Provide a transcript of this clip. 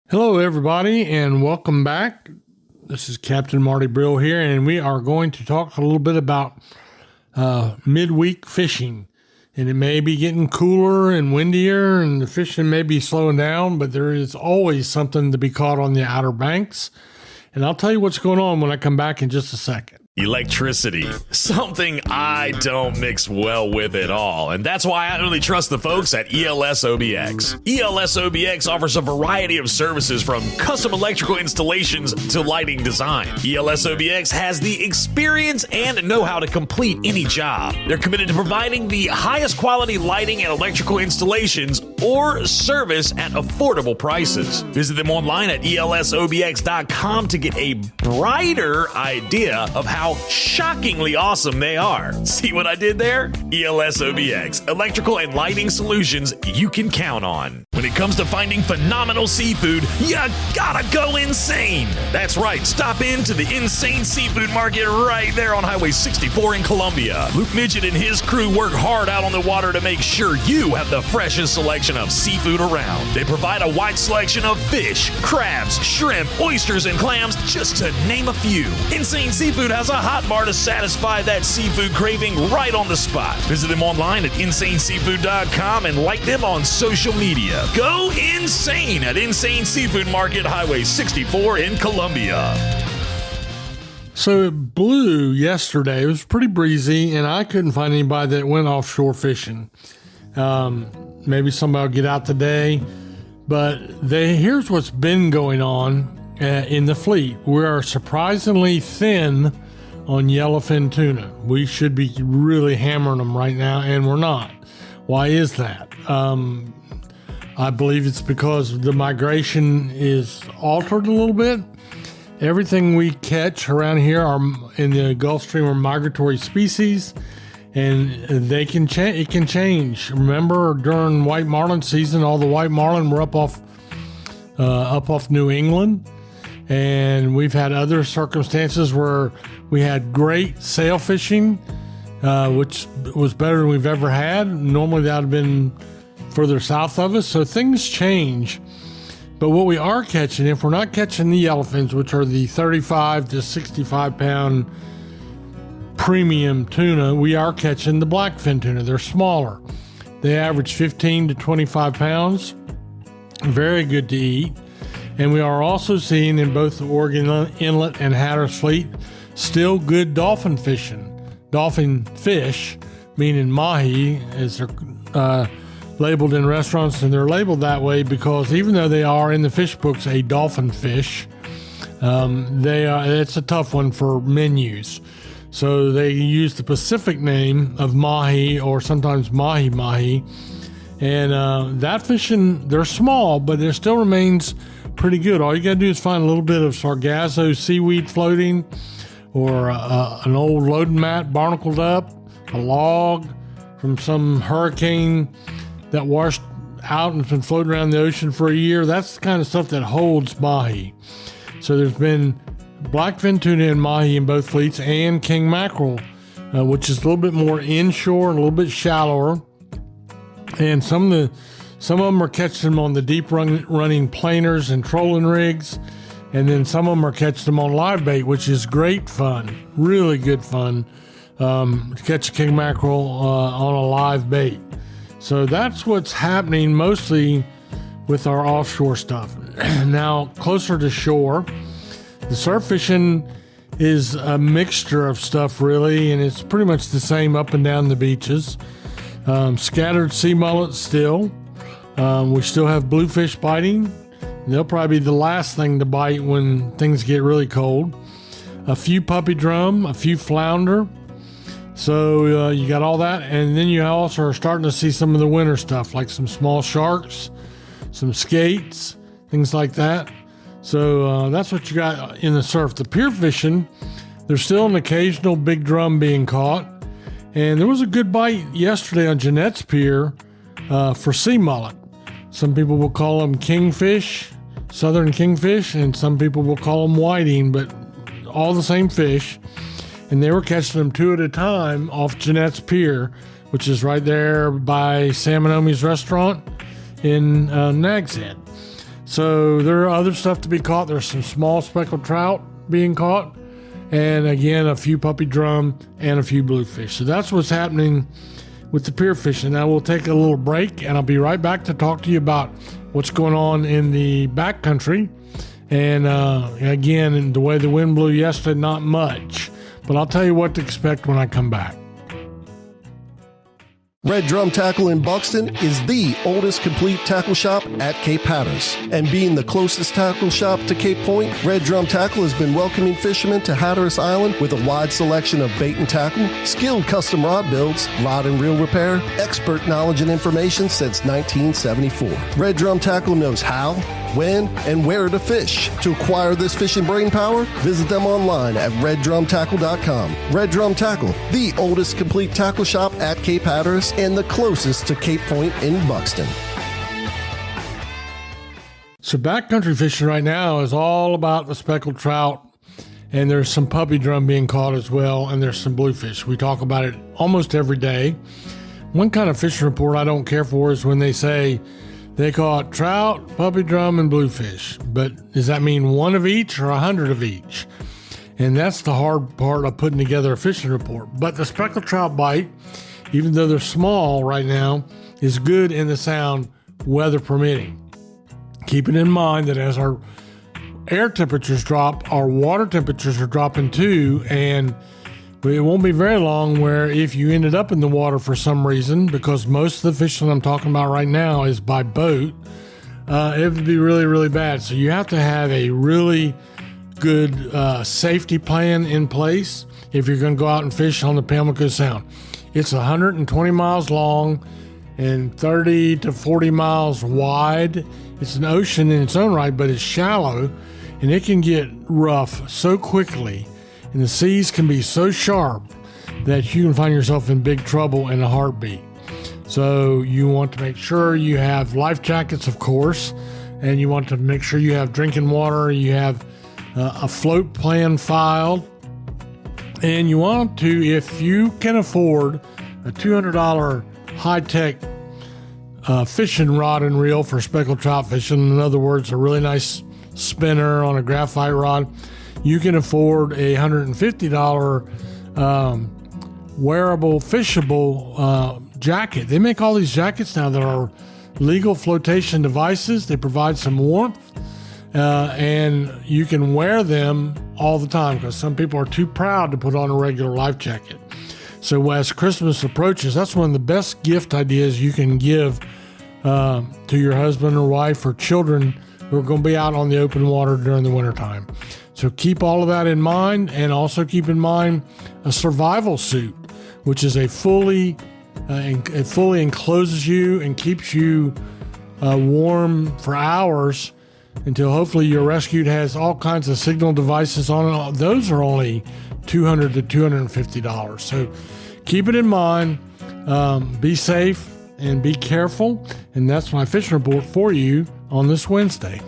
Hello, everybody, and welcome back. This is Captain Marty Brill here, and we are going to talk a little bit about midweek fishing. And it may be getting cooler and windier, and the fishing may be slowing down, but there is always something to be caught on the Outer Banks. And I'll tell you what's going on when I come back in just a second. Electricity, something I don't mix well with at all, and that's why I only trust the folks at ELS-OBX. ELS-OBX offers a variety of services from custom electrical installations to lighting design. ELS-OBX has the experience and know-how to complete any job. They're committed to providing the highest quality lighting and electrical installations or service at affordable prices. Visit them online at elsobx.com to get a brighter idea of how shockingly awesome they are. See what I did there? ELS-OBX, electrical and lighting solutions you can count on. When it comes to finding phenomenal seafood, you gotta go insane. That's right, stop into the Insane Seafood Market right there on Highway 64 in Columbia. Luke Midget and his crew work hard out on the water to make sure you have the freshest selection of seafood around. They provide a wide selection of fish, crabs, shrimp, oysters, and clams, just to name a few. Insane Seafood has a hot bar to satisfy that seafood craving right on the spot. Visit them online at insaneseafood.com and like them on social media. Go insane at Insane Seafood Market, Highway 64 in Columbia. So it blew yesterday. It was pretty breezy, and I couldn't find anybody that went offshore fishing. Maybe somebody will get out today, but here's what's been going on in the fleet. We are surprisingly thin on yellowfin tuna. We should be really hammering them right now, and we're not. Why is that? I believe it's because the migration is altered a little bit. Everything we catch around here are in the Gulf Stream are migratory species, and it can change. Remember, during white marlin season, all the white marlin were up off New England, and we've had other circumstances where we had great sail fishing, which was better than we've ever had. Normally that would have been further south of us, so things change. But what we are catching, if we're not catching the yellowfins, which are the 35 to 65 pound premium tuna, we are catching the blackfin tuna. They're smaller. They average 15 to 25 pounds. Very good to eat. And we are also seeing in both the Oregon Inlet and Hatteras Fleet still good dolphin fishing. Dolphin fish, meaning mahi, as they're labeled in restaurants, and they're labeled that way because even though they are in the fish books a dolphin fish, it's a tough one for menus. So they use the Pacific name of mahi or sometimes mahi. And that fishing, they're small, but it still remains pretty good. All you got to do is find a little bit of sargasso seaweed floating, or an old loading mat barnacled up, a log from some hurricane that washed out and has been floating around the ocean for a year. That's the kind of stuff that holds mahi. So there's been blackfin tuna and mahi in both fleets, and king mackerel, which is a little bit more inshore and a little bit shallower. And some of them are catching them on the deep running planers and trolling rigs. And then some of them are catching them on live bait, which is great fun, really good fun, to catch a king mackerel on a live bait. So that's what's happening mostly with our offshore stuff. Now, closer to shore, the surf fishing is a mixture of stuff, really, and it's pretty much the same up and down the beaches. Scattered sea mullets still. We still have bluefish biting. They'll probably be the last thing to bite when things get really cold. A few puppy drum, a few flounder. So you got all that, and then you also are starting to see some of the winter stuff, like some small sharks, some skates, things like that. So that's what you got in the surf. The pier fishing, there's still an occasional big drum being caught, and there was a good bite yesterday on Jeanette's Pier for sea mullet. Some people will call them kingfish, southern kingfish, and some people will call them whiting, but all the same fish. And they were catching them two at a time off Jeanette's Pier, which is right there by Salmonomi's restaurant in Nags Head. So there are other stuff to be caught. There's some small speckled trout being caught, and again, a few puppy drum and a few bluefish. So that's what's happening with the pier fishing. Now we'll take a little break, and I'll be right back to talk to you about what's going on in the backcountry. And again, the way the wind blew yesterday, not much, but I'll tell you what to expect when I come back. Red Drum Tackle in Buxton is the oldest complete tackle shop at Cape Hatteras. And being the closest tackle shop to Cape Point, Red Drum Tackle has been welcoming fishermen to Hatteras Island with a wide selection of bait and tackle, skilled custom rod builds, rod and reel repair, expert knowledge and information since 1974. Red Drum Tackle knows how, when, and where to fish. To acquire this fishing brain power, visit them online at reddrumtackle.com. Red Drum Tackle, the oldest complete tackle shop at Cape Hatteras and the closest to Cape Point in Buxton. So backcountry fishing right now is all about the speckled trout, and there's some puppy drum being caught as well, and there's some bluefish. We talk about it almost every day. One kind of fishing report I don't care for is when they say they caught trout, puppy drum, and bluefish. But does that mean one of each or 100 of each? And that's the hard part of putting together a fishing report. But the speckled trout bite, even though they're small right now, is good in the sound, weather permitting. Keeping in mind that as our air temperatures drop, our water temperatures are dropping too, and it won't be very long where if you ended up in the water for some reason, because most of the fishing I'm talking about right now is by boat, it would be really, really bad. So you have to have a really good safety plan in place if you're going to go out and fish on the Pamlico Sound. It's 120 miles long and 30 to 40 miles wide. It's an ocean in its own right, but it's shallow, and it can get rough so quickly, and the seas can be so sharp that you can find yourself in big trouble in a heartbeat. So you want to make sure you have life jackets, of course, and you want to make sure you have drinking water, you have a float plan filed, and you want to, if you can afford a $200 high-tech fishing rod and reel for speckled trout fishing, in other words, a really nice spinner on a graphite rod, you can afford a $150 wearable, fishable jacket. They make all these jackets now that are legal flotation devices. They provide some warmth, and you can wear them all the time because some people are too proud to put on a regular life jacket. So as Christmas approaches, that's one of the best gift ideas you can give to your husband or wife or children who are going to be out on the open water during the wintertime. So keep all of that in mind, and also keep in mind a survival suit, which is it fully encloses you and keeps you warm for hours until hopefully you're rescued. Has all kinds of signal devices on it. Those are only $200 to $250. So keep it in mind. Be safe and be careful. And that's my fishing report for you on this Wednesday.